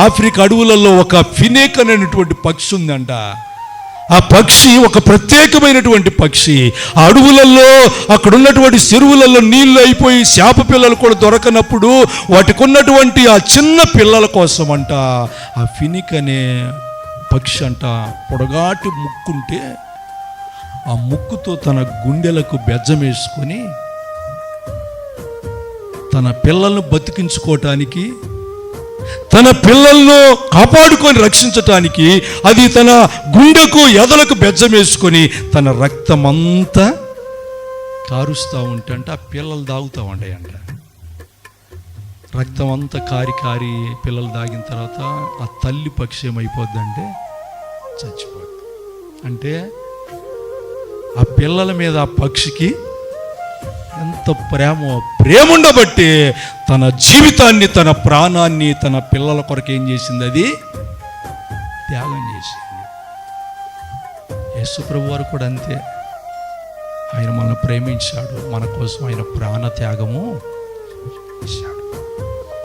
Africa అడవులలో ఒక ఫినేక్ అనేటువంటి పక్షి ఉందంట. ఆ పక్షి ఒక ప్రత్యేకమైనటువంటి పక్షి. ఆ అడవులలో అక్కడ ఉన్నటువంటి చెరువులలో నీళ్లు అయిపోయి చేప పిల్లలు కూడా దొరకనప్పుడు వాటికి ఉన్నటువంటి ఆ చిన్న పిల్లల కోసం అంట ఆ ఫినిక్ అనే పక్షి అంట పొడగాటి ముక్కుంటే ఆ ముక్కుతో తన గుండెలకు బెజ్జం వేసుకొని తన పిల్లలను బతికించుకోవటానికి, తన పిల్లలను కాపాడుకొని రక్షించటానికి అది తన గుండెకు ఎదలకు బెజ్జం వేసుకొని తన రక్తమంతా కారుస్తూ ఉంటే ఆ పిల్లలు తాగుతూ ఉంటాయంట. రక్తం అంతా కారి పిల్లలు తాగిన తర్వాత ఆ తల్లి పక్షి ఏమైపోద్దంటే చచ్చిపోద్ది. అంటే ఆ పిల్లల మీద ఆ పక్షికి ఎంత ప్రేమ ఉండబట్టి తన జీవితాన్ని, తన ప్రాణాన్ని తన పిల్లల కొరకు ఏం చేసింది? అది త్యాగం చేసింది. యేసు ప్రభు వారు కూడా అంతే. ఆయన మనల్ని ప్రేమించాడు, మన కోసం ఆయన ప్రాణ త్యాగము చేశాడు.